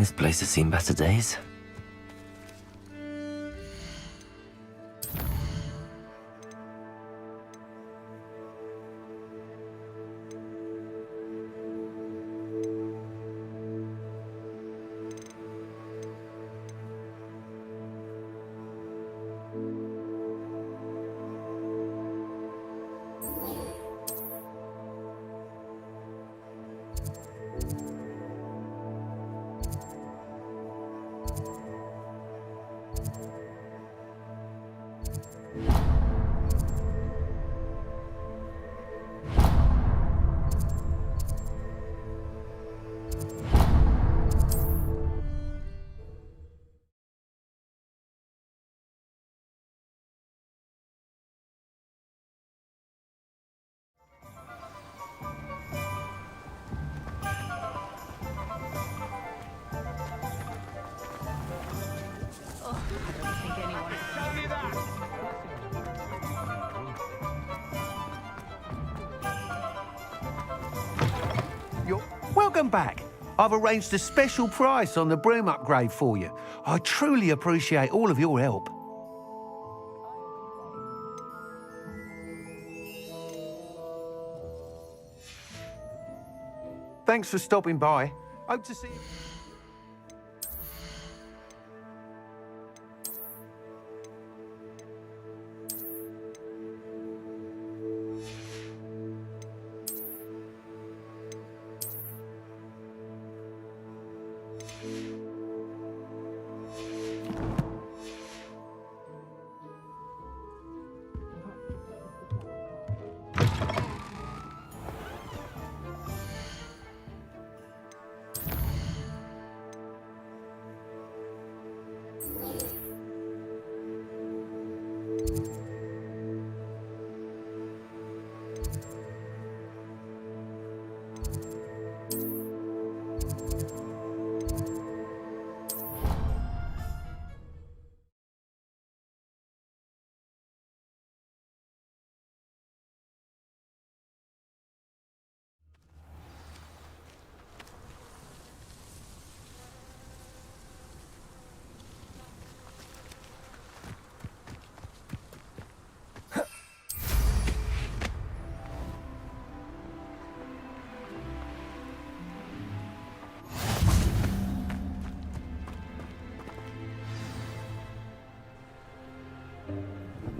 This place has seen better days. Welcome back. I've arranged a special price on the broom upgrade for you. I truly appreciate all of your help. Thanks for stopping by. Hope to see you.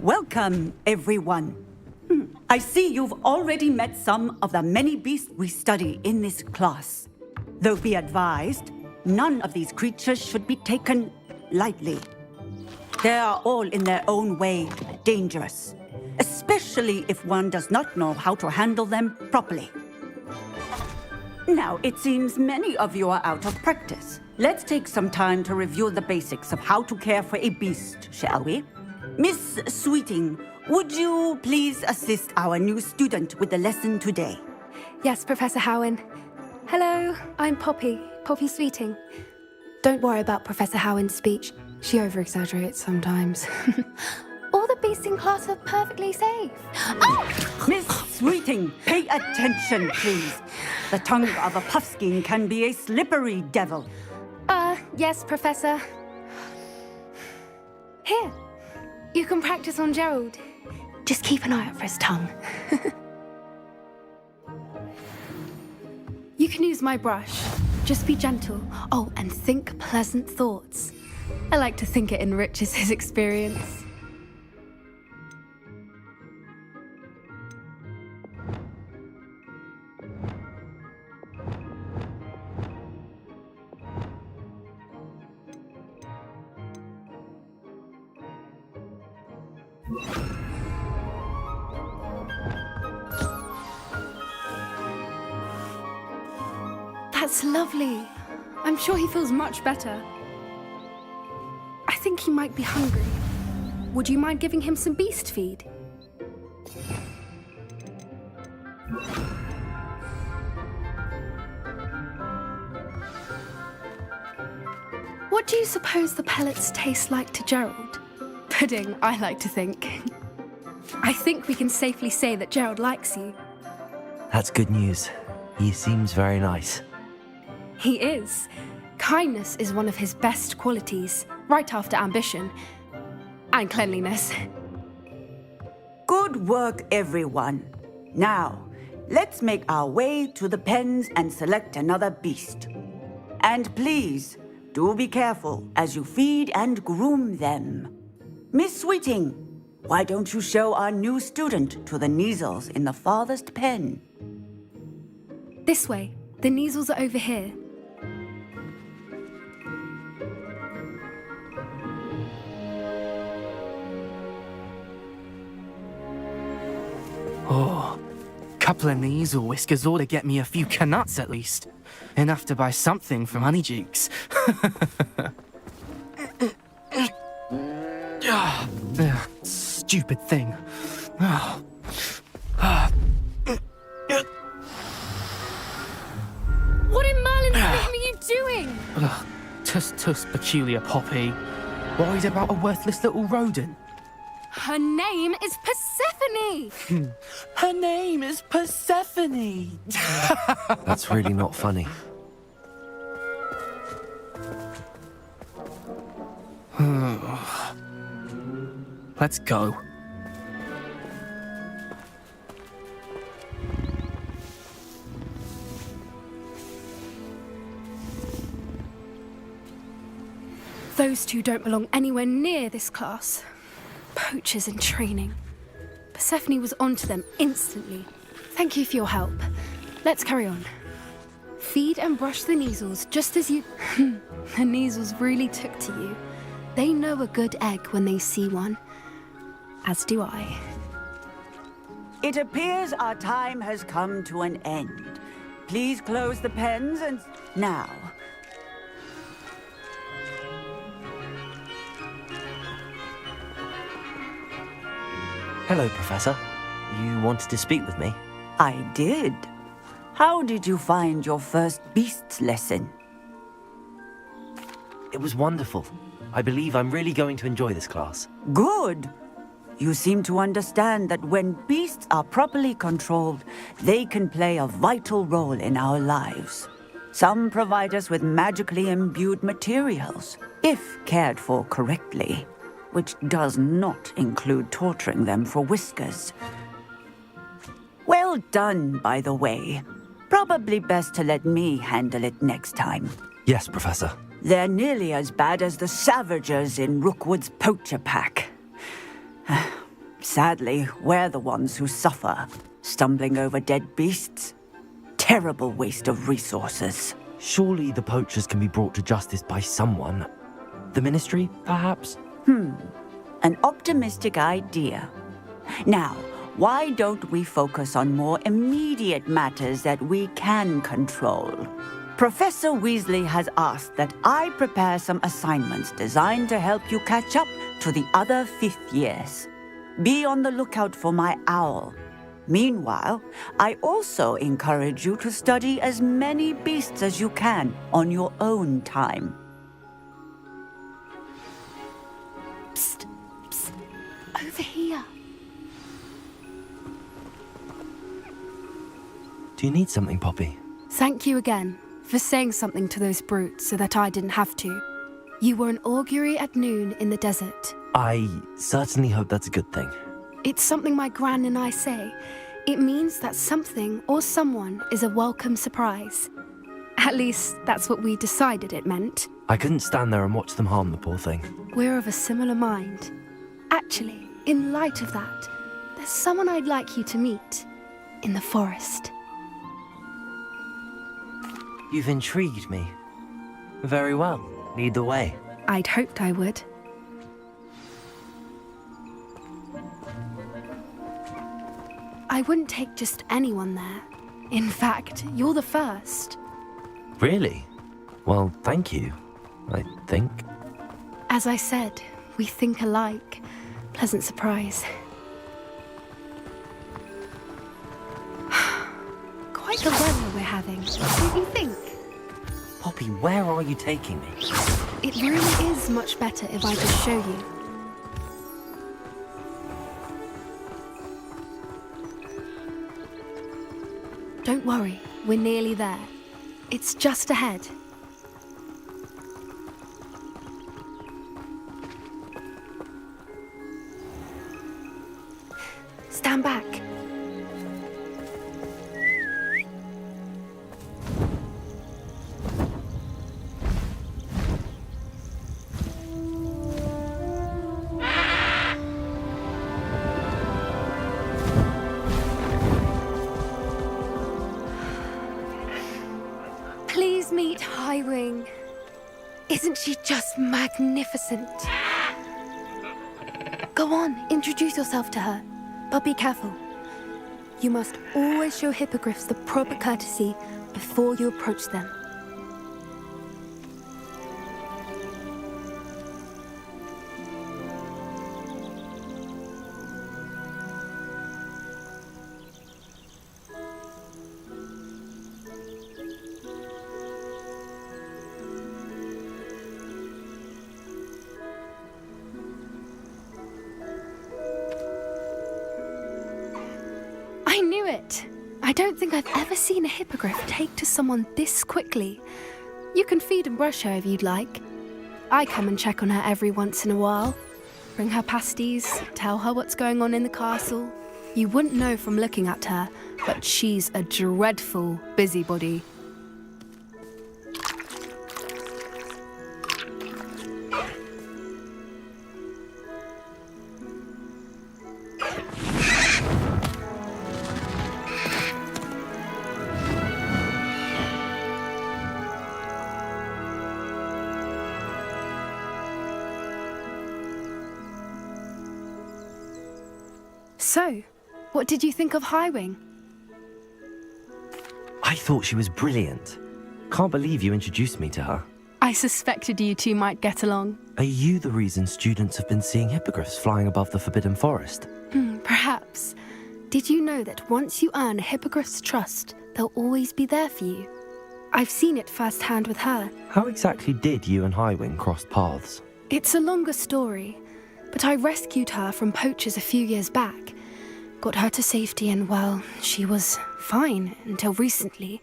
Welcome, everyone. I see you've already met some of the many beasts we study in this class. Though be advised, none of these creatures should be taken lightly. They are all in their own way dangerous, especially if one does not know how to handle them properly. Now, it seems many of you are out of practice. Let's take some time to review the basics of how to care for a beast, shall we? Miss Sweeting, would you please assist our new student with the lesson today? Yes, Professor Howen. Hello, I'm Poppy Sweeting. Don't worry about Professor Howen's speech. She over-exaggerates sometimes. All the beasts in class are perfectly safe. Oh! Miss Sweeting, pay attention, please. The tongue of a puffskein can be a slippery devil. Yes, Professor. Here, you can practice on Gerald. Just keep an eye out for his tongue. You can use my brush. Just be gentle. Oh, and think pleasant thoughts. I like to think it enriches his experience. That's lovely. I'm sure he feels much better. I think he might be hungry. Would you mind giving him some beast feed? What do you suppose the pellets taste like to Gerald? Pudding, I like to think. I think we can safely say that Gerald likes you. That's good news. He seems very nice. He is. Kindness is one of his best qualities, right after ambition. And cleanliness. Good work, everyone. Now, let's make our way to the pens and select another beast. And please, do be careful as you feed and groom them. Miss Sweeting, why don't you show our new student to the Kneazles in the farthest pen? This way. The Kneazles are over here. Oh, couple of Kneazle whiskers ought to get me a few canuts at least. Enough to buy something from Honeydukes. Stupid thing. What in Merlin's name are you doing? Tuss peculiar Poppy. Worried about a worthless little rodent. Her name is Persephone! Her name is Persephone. That's really not funny. Let's go. Those two don't belong anywhere near this class. Poachers in training. Persephone was onto them instantly. Thank you for your help. Let's carry on. Feed and brush the Kneazles just as you... The Kneazles really took to you. They know a good egg when they see one. As do I. It appears our time has come to an end. Please close the pens and... Now, Hello, Professor. You wanted to speak with me? I did. How did you find your first beasts lesson? It was wonderful. I believe I'm really going to enjoy this class. Good. You seem to understand that when beasts are properly controlled, they can play a vital role in our lives. Some provide us with magically imbued materials, if cared for correctly, which does not include torturing them for whiskers. Well done, by the way. Probably best to let me handle it next time. Yes, Professor. They're nearly as bad as the Savagers in Rookwood's poacher pack. Sadly, we're the ones who suffer, stumbling over dead beasts. Terrible waste of resources. Surely the poachers can be brought to justice by someone. The Ministry, perhaps? An optimistic idea. Now, why don't we focus on more immediate matters that we can control? Professor Weasley has asked that I prepare some assignments designed to help you catch up to the other fifth years. Be on the lookout for my owl. Meanwhile, I also encourage you to study as many beasts as you can on your own time. Psst, psst. Over here. Do you need something, Poppy? Thank you again for saying something to those brutes so that I didn't have to. You were an augury at noon in the desert. I certainly hope that's a good thing. It's something my gran and I say. It means that something or someone is a welcome surprise. At least, that's what we decided it meant. I couldn't stand there and watch them harm the poor thing. We're of a similar mind. Actually, in light of that, there's someone I'd like you to meet. In the forest. You've intrigued me. Very well. Lead the way. I'd hoped I would. I wouldn't take just anyone there. In fact, you're the first. Really? Well, thank you, I think. As I said, we think alike. Pleasant surprise. Quite the weather we're having, don't you think? Poppy, where are you taking me? It really is much better if I just show you. Don't worry, we're nearly there. It's just ahead. Stand back. Please meet Highwing. Isn't she just magnificent? Go on, introduce yourself to her. But be careful. You must always show hippogriffs the proper courtesy before you approach them. I knew it! I don't think I've ever seen a hippogriff take to someone this quickly. You can feed and brush her if you'd like. I come and check on her every once in a while. Bring her pasties, tell her what's going on in the castle. You wouldn't know from looking at her, but she's a dreadful busybody. So, what did you think of Highwing? I thought she was brilliant. Can't believe you introduced me to her. I suspected you two might get along. Are you the reason students have been seeing hippogriffs flying above the Forbidden Forest? Perhaps. Did you know that once you earn a hippogriff's trust, they'll always be there for you? I've seen it firsthand with her. How exactly did you and Highwing cross paths? It's a longer story, but I rescued her from poachers a few years back. Got her to safety and, well, she was fine until recently.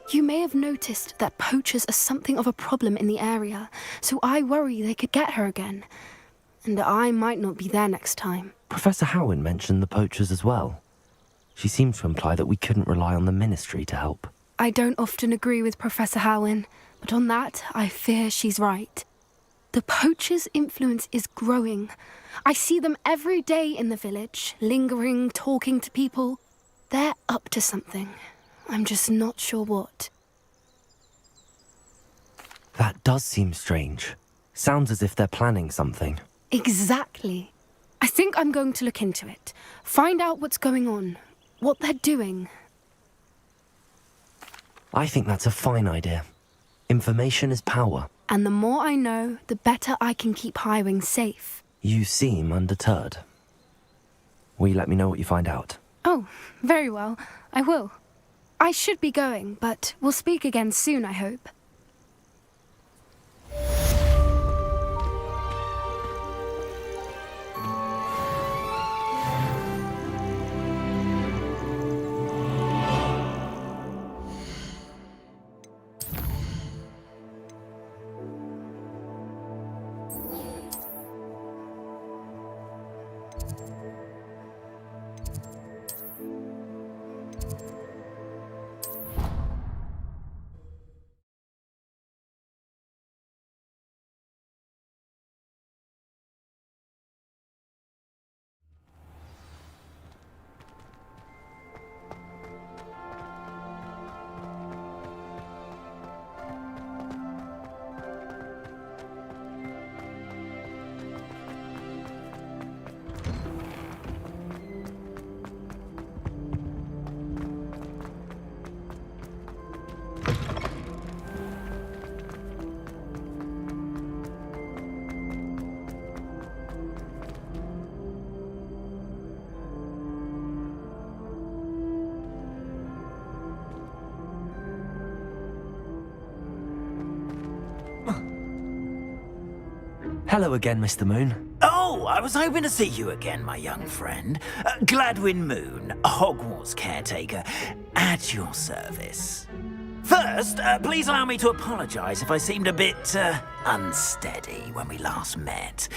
You may have noticed that poachers are something of a problem in the area, so I worry they could get her again. And I might not be there next time. Professor Howin mentioned the poachers as well. She seemed to imply that we couldn't rely on the Ministry to help. I don't often agree with Professor Howin, but on that, I fear she's right. The poachers' influence is growing. I see them every day in the village, lingering, talking to people. They're up to something. I'm just not sure what. That does seem strange. Sounds as if they're planning something. Exactly. I think I'm going to look into it. Find out what's going on, what they're doing. I think that's a fine idea. Information is power. And the more I know, the better I can keep Highwing safe. You seem undeterred. Will you let me know what you find out? Oh, very well. I will. I should be going, but we'll speak again soon, I hope. Hello again, Mr. Moon. Oh, I was hoping to see you again, my young friend. Gladwin Moon, Hogwarts caretaker, at your service. First, please allow me to apologize if I seemed a bit, unsteady when we last met.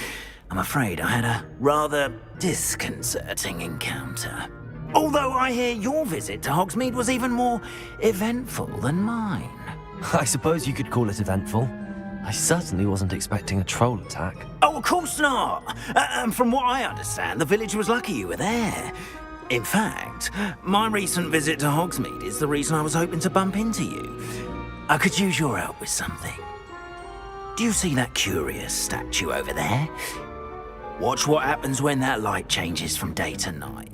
I'm afraid I had a rather disconcerting encounter. Although I hear your visit to Hogsmeade was even more eventful than mine. I suppose you could call it eventful. I certainly wasn't expecting a troll attack. Oh, of course not. And from what I understand, the village was lucky you were there. In fact, my recent visit to Hogsmeade is the reason I was hoping to bump into you. I could use your help with something. Do you see that curious statue over there? Watch what happens when that light changes from day to night.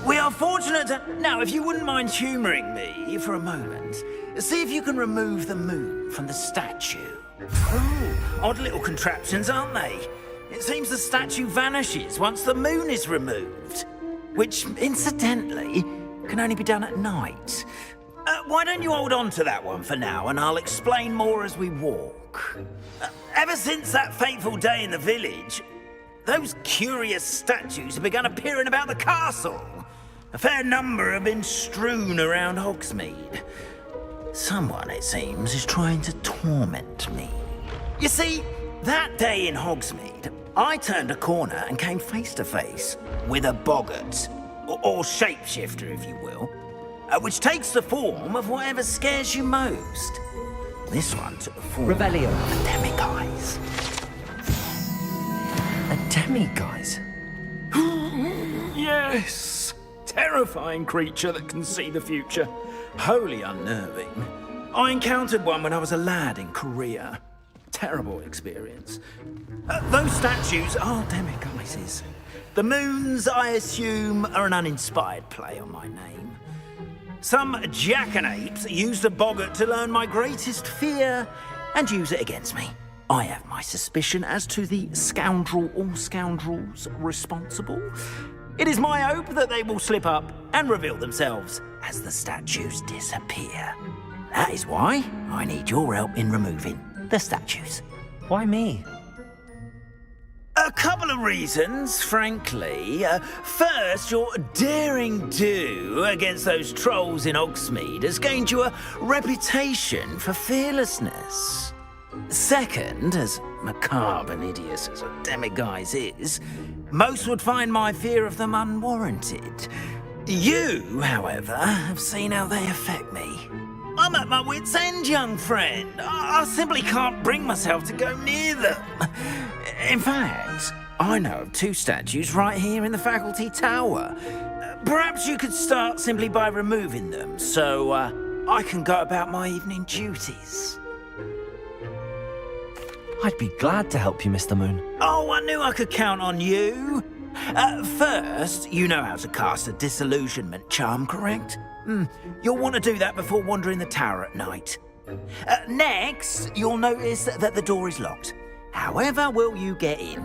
We are fortunate to... Now, if you wouldn't mind humouring me for a moment, see if you can remove the moon from the statue. Oh, odd little contraptions, aren't they? It seems the statue vanishes once the moon is removed. Which, incidentally, can only be done at night. Why don't you hold on to that one for now, and I'll explain more as we walk. Ever since that fateful day in the village, those curious statues have begun appearing about the castle. A fair number have been strewn around Hogsmeade. Someone, it seems, is trying to torment me. You see, that day in Hogsmeade, I turned a corner and came face to face with a boggart, or shapeshifter, if you will, which takes the form of whatever scares you most. This one took the form Revelio. of a demiguise. A demiguise? Yes! Terrifying creature that can see the future. Wholly unnerving. I encountered one when I was a lad in Korea. Terrible experience. Those statues are demiguises. The moons, I assume, are an uninspired play on my name. Some jackanapes used a boggart to learn my greatest fear and use it against me. I have my suspicion as to the scoundrel or scoundrels responsible. It is my hope that they will slip up and reveal themselves as the statues disappear. That is why I need your help in removing the statues. Why me? A couple of reasons, frankly. First, your daring do against those trolls in Hogsmeade has gained you a reputation for fearlessness. Second, as macabre and hideous as a demiguise is, most would find my fear of them unwarranted. You, however, have seen how they affect me. I'm at my wit's end, young friend. I simply can't bring myself to go near them. In fact, I know of two statues right here in the faculty tower. Perhaps you could start simply by removing them, so I can go about my evening duties. I'd be glad to help you, Mr. Moon. Oh, I knew I could count on you. First, you know how to cast a disillusionment charm, correct? You'll want to do that before wandering the tower at night. Next, you'll notice that the door is locked. However will you get in?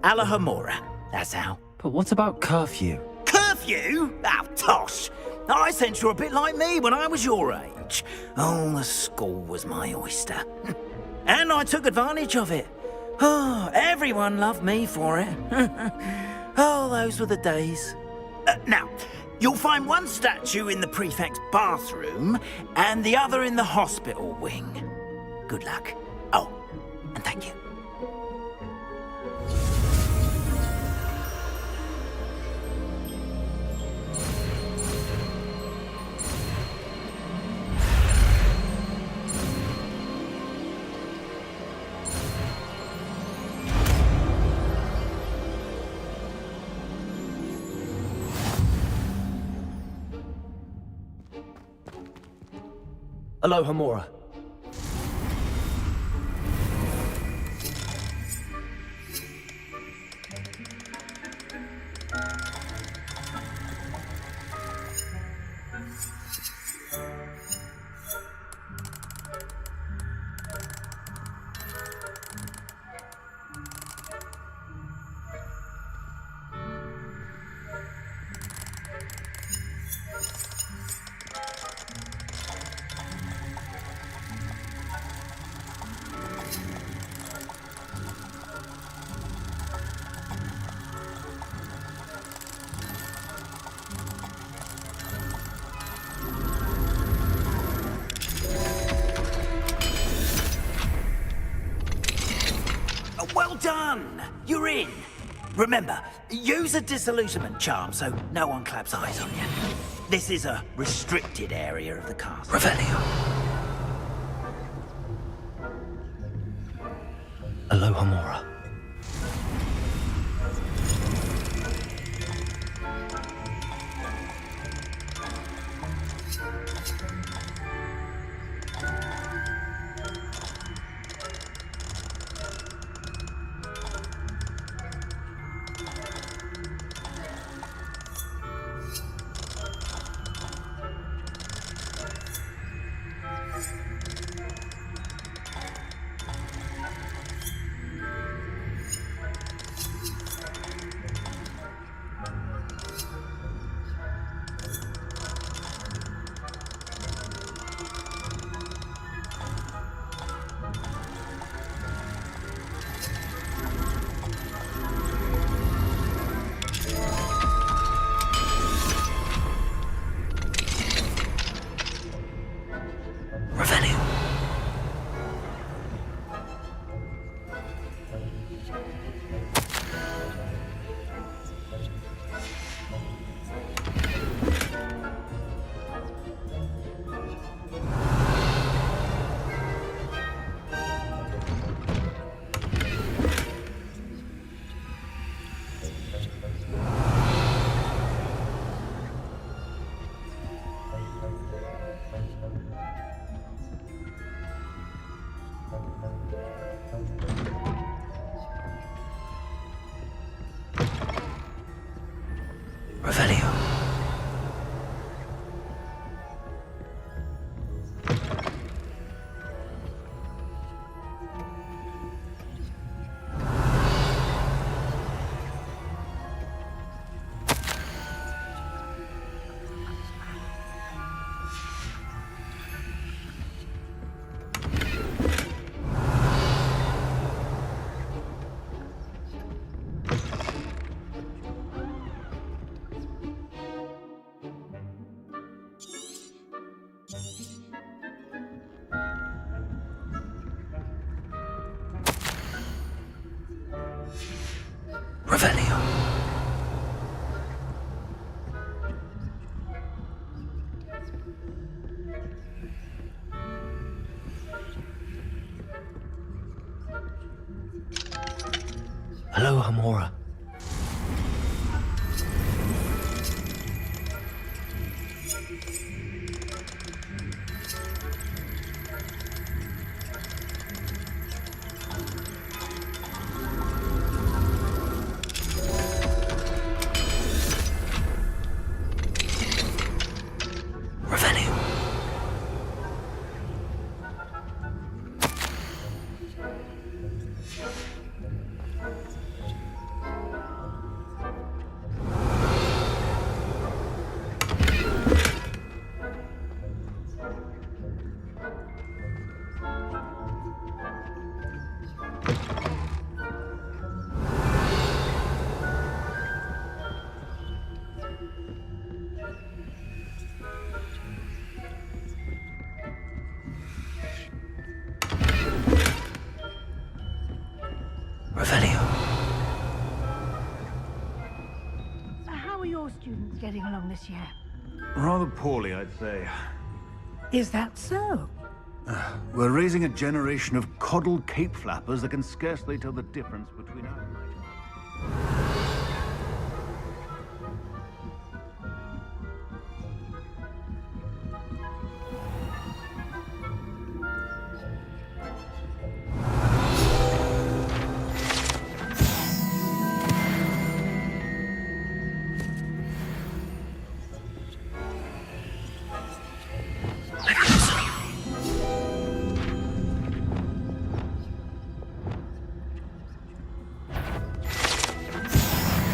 Alahomora, that's how. But what about curfew? Curfew? Oh, tosh. I sense you're a bit like me when I was your age. Oh, the school was my oyster. And I took advantage of it. Oh, everyone loved me for it. Oh, those were the days. Now, you'll find one statue in the prefect's bathroom and the other in the hospital wing. Good luck. Oh, and thank you. Aloha Mora. Well done! You're in. Remember, use a disillusionment charm so no one claps eyes on you. This is a restricted area of the castle. Revelio. Aloha Mora. Revelio. Revelio. Aloha Mora. How are your students getting along this year? Rather poorly, I'd say. Is that so? We're raising a generation of coddled cape flappers that can scarcely tell the difference between us.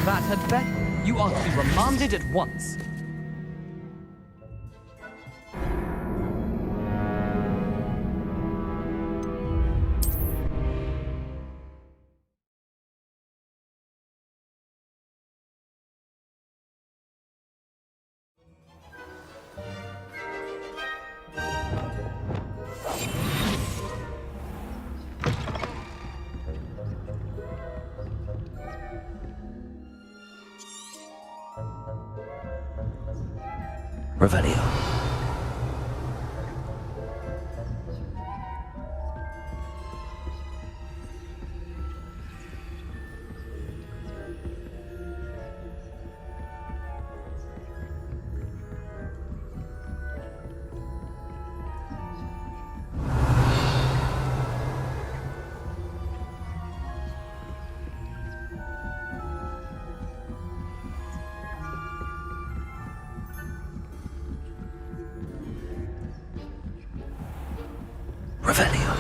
That had better. You are to be remanded at once. Revelio. Revelio.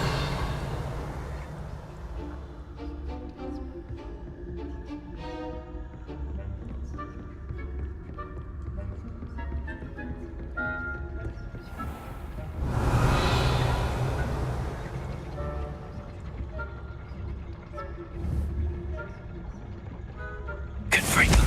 Confringo.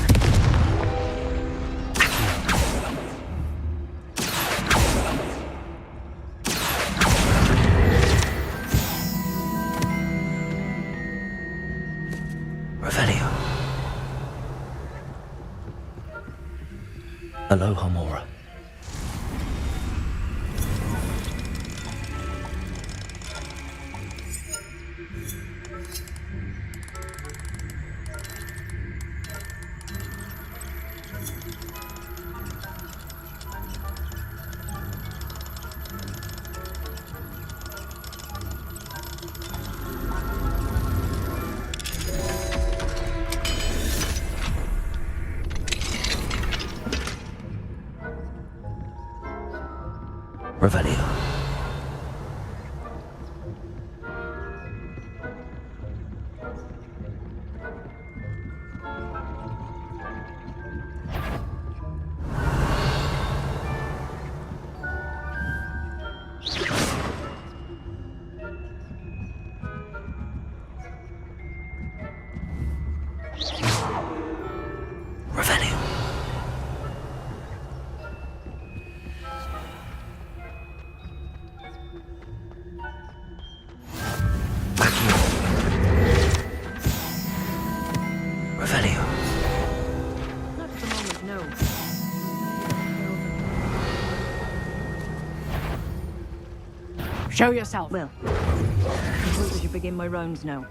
Revelio. Aloha Mora. Revelio. Revelio. Revelio. Not at the moment, no. Show yourself. Well, I suppose I should begin my rounds now.